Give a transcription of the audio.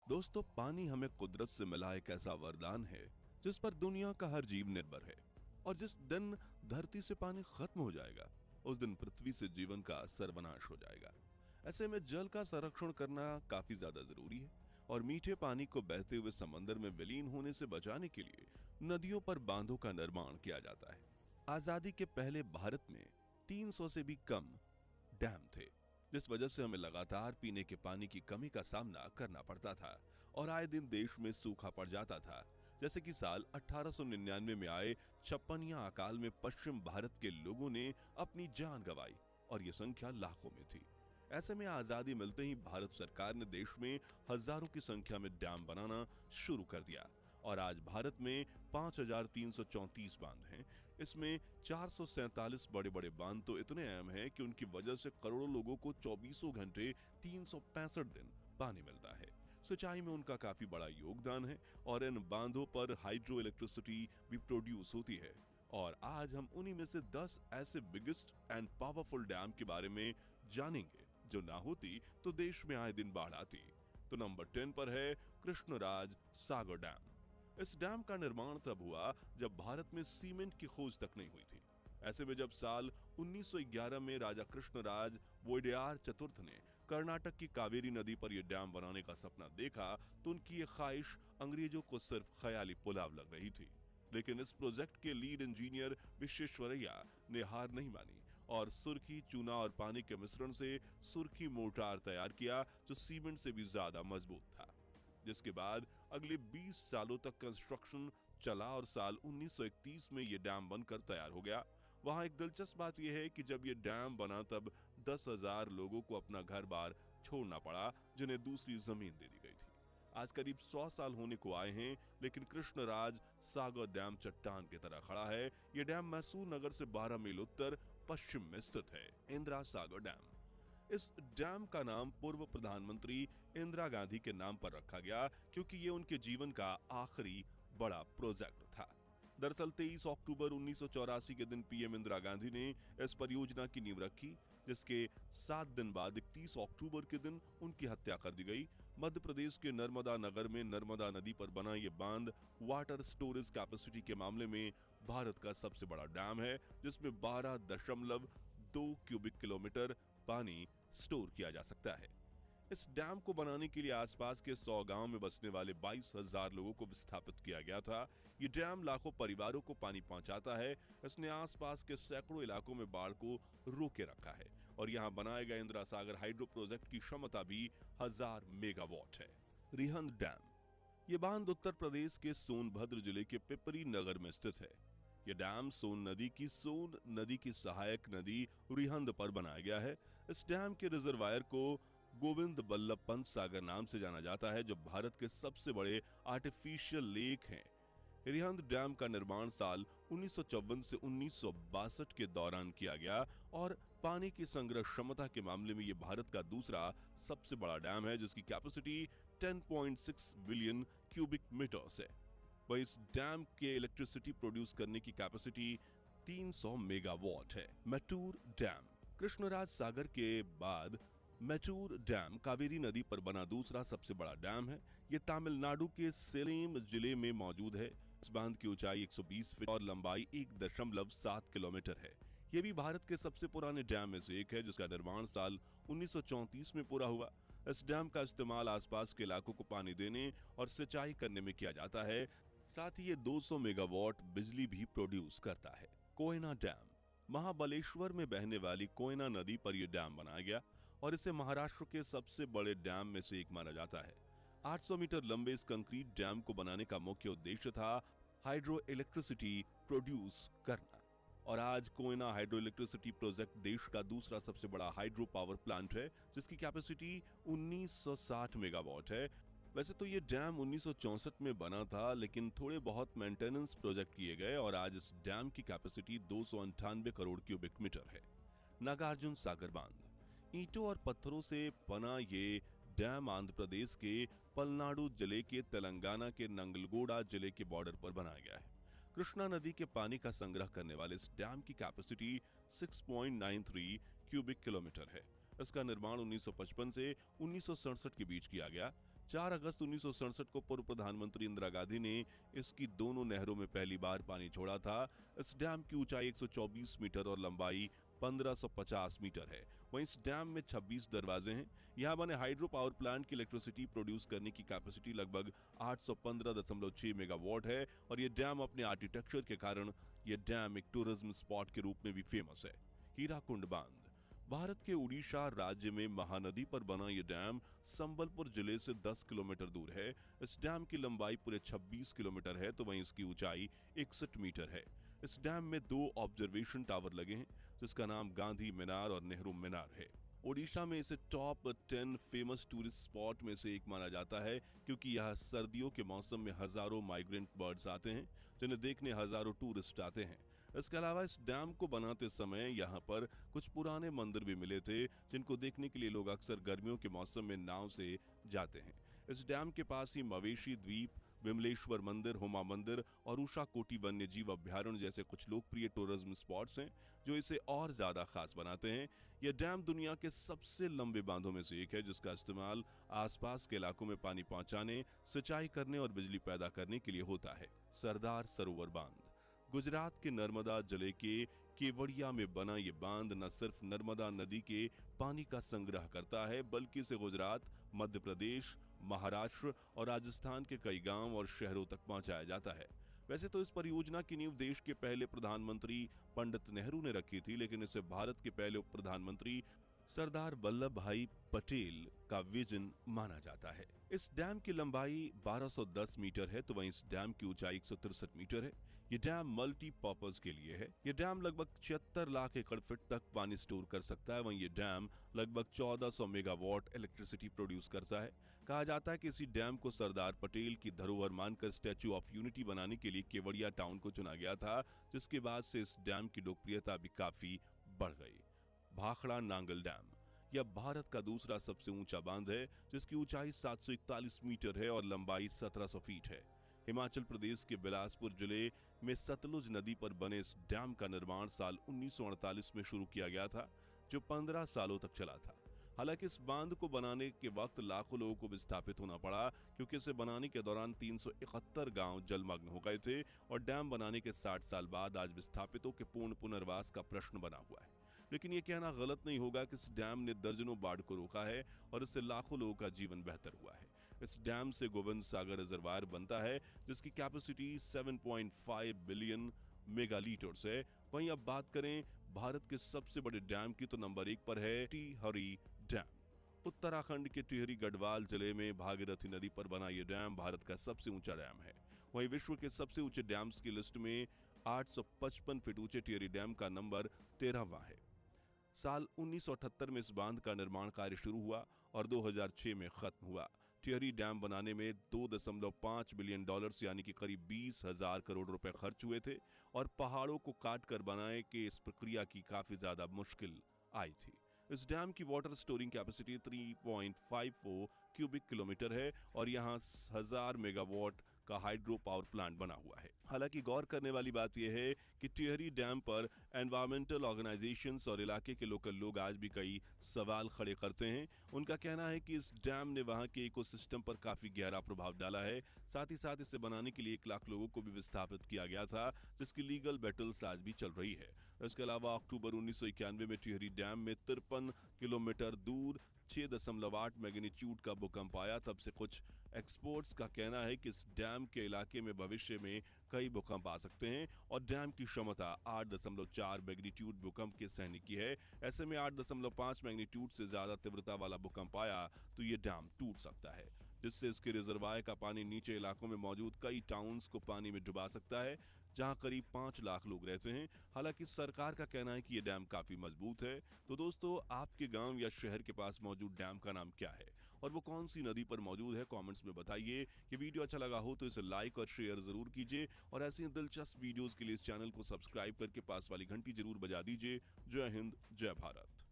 दोस्तों, पानी हमें कुदरत से मिला एक ऐसा वरदान है जिस पर दुनिया का हर जीव निर्भर है। और जिस दिन धरती से पानी खत्म हो जाएगा, उस दिन पृथ्वी से जीवन का सर्वनाश हो जाएगा। ऐसे में जल का संरक्षण करना काफी ज्यादा जरूरी है। और मीठे पानी को बहते हुए समंदर में विलीन होने से बचाने के लिए नदियों पर बांधों का निर्माण किया जाता है। आजादी के पहले भारत में 300 से भी कम डैम थे, जिस वजह से हमें लगातार पीने के पानी की कमी का सामना करना पड़ता था और आए दिन देश में सूखा पड़ जाता था। जैसे कि साल 1899 में आए छप्पनिया अकाल में पश्चिम भारत के लोगों ने अपनी जान गंवाई और ये संख्या लाखों में थी। ऐसे में आजादी मिलते ही भारत सरकार ने देश में हजारों की संख्या में डैम बनाना शुरू कर दिया और आज भारत में 5334 बांध हैं। इसमें 447 बड़े बड़े बांध तो इतने अहम हैं कि उनकी वजह से करोड़ों लोगों को 24 घंटे 365 दिन पानी मिलता है। सिंचाई में उनका काफी बड़ा योगदान है और इन बांधों पर हाइड्रो इलेक्ट्रिसिटी भी प्रोड्यूस होती है। और आज हम उन्हीं में से 10 ऐसे बिगेस्ट एंड पावरफुल डैम के बारे में जानेंगे जो ना होती तो देश में आए दिन बाढ़ आती। तो नंबर 10 पर है कृष्णराज सागर डैम। इस डैम का निर्माण तब हुआ जब भारत में सीमेंट की खोज तक नहीं हुई थी। ऐसे में जब साल 1911 में राजा कृष्णराज वोडेयार चतुर्थ ने कर्नाटक की कावेरी नदी पर यह डैम बनाने का सपना देखा तो उनकी ये ख्वाहिश अंग्रेजों को सिर्फ ख्याली पुलाव लग रही थी। लेकिन इस प्रोजेक्ट के लीड इंजीनियर विश्वेश्वरैया ने हार नहीं मानी और सुर्खी, चूना और पानी के मिश्रण से सुर्खी मोर्टार तैयार किया जो सीमेंट से भी ज्यादा मजबूत था। जिसके बाद अगले 20 सालों तक कंस्ट्रक्शन चला और साल 1931 में यह डैम बनकर तैयार हो गया। वहां एक दिलचस्प बात यह है कि जब यह डैम बना तब 10,000 लोगों को अपना घर बार छोड़ना पड़ा, जिन्हें दूसरी जमीन दे दी गई थी। आज करीब 100 साल होने को आए हैं, लेकिन कृष्णराज सागर डैम चट्टान की तरह खड़ा है। यह डैम मैसूर नगर से 12 मील उत्तर पश्चिम में स्थित है। इंदिरा सागर डैम। इस डैम का नाम पूर्व प्रधानमंत्री इंदिरा गांधी के नाम पर रखा गया क्योंकि ये उनके जीवन का आखिरी बड़ा प्रोजेक्ट था। दरअसल 23 अक्टूबर 1984 के दिन पीएम इंदिरा गांधी ने इस परियोजना की नींव रखी, जिसके 7 दिन बाद 31 अक्टूबर के दिन उनकी हत्या कर दी गई। मध्य प्रदेश के नर्मदा नगर में नर्मदा नदी पर बना ये बांध वाटर स्टोरेज कैपेसिटी के मामले में भारत का सबसे बड़ा डैम है, जिसमें 12.2 क्यूबिक किलोमीटर पानी स्टोर किया जा सकता है। इस डैम को बनाने के लिए आसपास के 100 गांव में बसने वाले 22,000 लोगों को विस्थापित किया गया था। ये डैम लाखों परिवारों को पानी पहुंचाता है। इसने आसपास के सैकड़ों इलाकों में बाढ़ को रोके रखा है और यहां बनाए गए इंदिरा सागर हाइड्रो प्रोजेक्ट की क्षमता भी 1000 मेगावाट है। रिहंद डैम। ये बांध उत्तर प्रदेश के सोनभद्र जिले के पिपरी नगर में स्थित है। यह डैम सोन नदी की सहायक नदी रिहंद पर बनाया गया है। इस डैम के रिजर्वायर को गोविंद बल्लभ पंत सागर नाम से जाना जाता है, जो भारत के सबसे बड़े आर्टिफिशियल लेक हैं। रिहंद डैम का निर्माण साल 1954 से 1962 के दौरान किया गया और पानी की संग्रह क्षमता के मामले में यह भारत का दूसरा सबसे बड़ा डैम है, जिसकी कैपेसिटी 10.6 बिलियन क्यूबिक मीटर्स है। वहीं इस डैम के इलेक्ट्रिसिटी प्रोड्यूस करने की कैपेसिटी 300 मेगावाट है। मैटूर डैम। कृष्णराज सागर के बाद मैटूर डैम कावेरी नदी पर बना दूसरा सबसे बड़ा डैम है। यह तमिलनाडु के सेलेम जिले में मौजूद है। इस बांध की ऊंचाई 120 फीट और लंबाई 1.7 किलोमीटर है। यह भी भारत के सबसे पुराने डैम में से एक है, जिसका निर्माण साल 1934 में पूरा हुआ। इस डैम का इस्तेमाल आसपास के इलाकों को पानी देने और सिंचाई करने में किया जाता है। साथ ही ये 200 मेगावाट बिजली भी प्रोड्यूस करता है। कोयना डैम। महाबलेश्वर में बहने वाली कोयना नदी पर यह डैम बनाया गया और इसे महाराष्ट्र के सबसे बड़े डैम में से एक माना जाता है। 800 मीटर लंबे इस कंक्रीट डैम को बनाने का मुख्य उद्देश्य था हाइड्रो इलेक्ट्रिसिटी प्रोड्यूस करना। और आज कोयना हाइड्रो इलेक्ट्रिसिटी प्रोजेक्ट देश का दूसरा सबसे बड़ा हाइड्रो पावर प्लांट है, जिसकी कैपेसिटी 1960 मेगावाट है। वैसे तो ये डैम 1964 में बना था, लेकिन थोड़े बहुत मेंटेनेंस प्रोजेक्ट किए गए और आज इस डैम की कैपेसिटी 298 करोड़ क्यूबिक मीटर है। नागार्जुन सागर बांध। ईंटों और पत्थरों से बना ये डैम आंध्र प्रदेश के पलनाडु जिले के तेलंगाना के नंगलगोड़ा जिले के बॉर्डर पर बनाया गया है। कृष्णा नदी के पानी का संग्रह करने वाले इस डैम की कैपेसिटी 6.93 क्यूबिक किलोमीटर है। इसका निर्माण 1955 से 1967 के बीच किया गया। 4 अगस्त 1967 को पूर्व प्रधानमंत्री इंदिरा गांधी ने इसकी दोनों नहरों में पहली बार पानी छोड़ा था। इस डैम की ऊंचाई 124 मीटर और लंबाई 1550 मीटर है। वहीं इस डैम में 26 दरवाजे हैं। यहाँ बने हाइड्रो पावर प्लांट की इलेक्ट्रिसिटी प्रोड्यूस करने की कैपेसिटी लगभग 815.6 मेगावाट है और ये डैम अपने आर्किटेक्चर के कारण ये डैम एक टूरिज्म स्पॉट के रूप में भी फेमस है। हीराकुंड बांध भारत के उड़ीसा राज्य में महानदी पर बना ये डैम संबलपुर जिले से 10 किलोमीटर दूर है। इस डैम की लंबाई पूरे 26 किलोमीटर है तो वहीं इसकी ऊंचाई 61 मीटर है। इस डैम में 2 ऑब्जर्वेशन टावर लगे हैं जिसका नाम गांधी मीनार और नेहरू मीनार है। ओडिशा में इसे टॉप 10 फेमस टूरिस्ट स्पॉट में से एक माना जाता है क्योंकि यहाँ सर्दियों के मौसम में हजारों माइग्रेंट बर्ड्स आते हैं जिन्हें देखने हजारों टूरिस्ट आते हैं। इसके अलावा इस डैम को बनाते समय यहाँ पर कुछ पुराने मंदिर भी मिले थे जिनको देखने के लिए लोग अक्सर गर्मियों के मौसम में नाव से जाते हैं। इस डैम के पास ही मवेशी द्वीप, विमलेश्वर मंदिर, हुमा मंदिर और उषा कोटी वन्य जीव अभ्यारण्य जैसे कुछ लोकप्रिय टूरिज्म स्पॉट्स हैं जो इसे और ज्यादा खास बनाते हैं। यह डैम दुनिया के सबसे लंबे बांधों में से एक है जिसका इस्तेमाल आसपास के इलाकों में पानी पहुंचाने, सिंचाई करने और बिजली पैदा करने के लिए होता है। सरदार सरोवर बांध गुजरात के नर्मदा जिले के केवड़िया में बना ये बांध न सिर्फ नर्मदा नदी के पानी का संग्रह करता है बल्कि इसे गुजरात, मध्य प्रदेश, महाराष्ट्र और राजस्थान के कई गांव और शहरों तक पहुंचाया जाता है। वैसे तो इस परियोजना की नींव देश के पहले प्रधानमंत्री पंडित नेहरू ने रखी थी, लेकिन इसे भारत के पहले उप प्रधानमंत्री सरदार वल्लभ भाई पटेल का विजन माना जाता है। इस डैम की लंबाई 1210 मीटर है तो वहीं इस डैम की ऊंचाई 163 मीटर है। ये डैम मल्टीपर्पज के लिए है। ये डैम लगभग 76 लाख एकड़ फीट तक पानी स्टोर कर सकता है। वहीं ये डैम लगभग 1400 मेगावाट इलेक्ट्रिसिटी प्रोड्यूस करता है। कहा जाता है कि इसी डैम को सरदार पटेल की धरोहर मानकर स्टैच्यू ऑफ यूनिटी बनाने के लिए केवड़िया टाउन को चुना गया था, जिसके बाद से इस डैम की लोकप्रियता भी काफी बढ़ गई। भाखड़ा नांगल डैम यह भारत का दूसरा सबसे ऊंचा बांध है जिसकी ऊंचाई 741 मीटर है और लंबाई 1700 फीट है। हिमाचल प्रदेश के बिलासपुर जिले में सतलुज नदी पर बने इस डैम का निर्माण साल 1948 में शुरू किया गया था जो 15 सालों तक चला था। हालांकि इस बांध को बनाने के वक्त लाखों लोगों को विस्थापित होना पड़ा क्योंकि इसे बनाने के दौरान 371 गांव जलमग्न हो गए थे और डैम बनाने के 60 साल बाद आज विस्थापितों के पूर्ण पुनर्वास का प्रश्न बना हुआ है। लेकिन ये कहना गलत नहीं होगा कि इस डैम ने दर्जनों बाढ़ को रोका है और इससे लाखों लोगों का जीवन बेहतर हुआ है। इस डैम से गोविंद सागर रिजर्वायर बनता है जिसकी कैपेसिटी 7.5 बिलियन मेगालीटर्स है। वहीं अब बात करें भारत के सबसे बड़े डैम की तो नंबर 1 पर है टिहरी डैम। उत्तराखंड के टिहरी गढ़वाल जिले में भागीरथी नदी पर बना यह डैम भारत का सबसे ऊंचा डैम है। वहीं विश्व के सबसे ऊंचे डैम्स की लिस्ट में 855 फीट ऊंचे टिहरी डैम का नंबर 13वां है। साल 1978 में इस बांध का निर्माण कार्य शुरू हुआ और 2006 में खत्म हुआ। टिहरी डैम बनाने में 2.5 बिलियन डॉलर्स यानी कि करीब 20,000 करोड़ रुपए खर्च हुए थे और पहाड़ों को काट कर बनाए के इस प्रक्रिया की काफी ज्यादा मुश्किल आई थी। इस डैम की water storing capacity 3.54 cubic kilometre है और यहाँ 1000 मेगावाट का हाइड्रो पावर प्लांट बना हुआ है। हालांकि गौर करने वाली बात यह है कि टिहरी डैम पर एनवायरमेंटल ऑर्गेनाइजेशंस और इलाके के लोकल लोग आज भी कई सवाल खड़े करते हैं। उनका कहना है कि इस डैम ने वहां के इकोसिस्टम पर काफी गहरा प्रभाव डाला है। साथ ही साथ इसे बनाने के लिए 1 लाख लोगों को भी विस्थापित किया गया था जिसकी लीगल बैटल्स आज भी चल रही है। इसके अलावा अक्टूबर 1991 में टिहरी डैम में 53 किलोमीटर दूर 6.8 मैग्नीट्यूड का भूकंप आया। तब से कुछ एक्सपर्ट्स का कहना है कि इस डैम के इलाके में भविष्य में कई भूकंप आ सकते हैं और डैम की क्षमता 8.4 मैग्नीट्यूड भूकंप के सहने की है। ऐसे में 8.5 मैग्नीट्यूड से ज्यादा तीव्रता वाला भूकंप आया तो ये डैम टूट सकता है जिससे इसके रिजर्वायर का पानी नीचे इलाकों में मौजूद कई टाउन्स को पानी में डुबा सकता है जहां करीब 5 लाख लोग रहते हैं। हालांकि सरकार का कहना है कि यह डैम काफी मजबूत है। तो दोस्तों, आपके गांव या शहर के पास मौजूद डैम का नाम क्या है और वो कौन सी नदी पर मौजूद है? कमेंट्स में बताइए। ये वीडियो अच्छा लगा हो तो इसे लाइक और शेयर जरूर कीजिए और ऐसी ही दिलचस्प वीडियोस के लिए इस चैनल को सब्सक्राइब करके पास वाली घंटी जरूर बजा दीजिए। जय हिंद, जय भारत।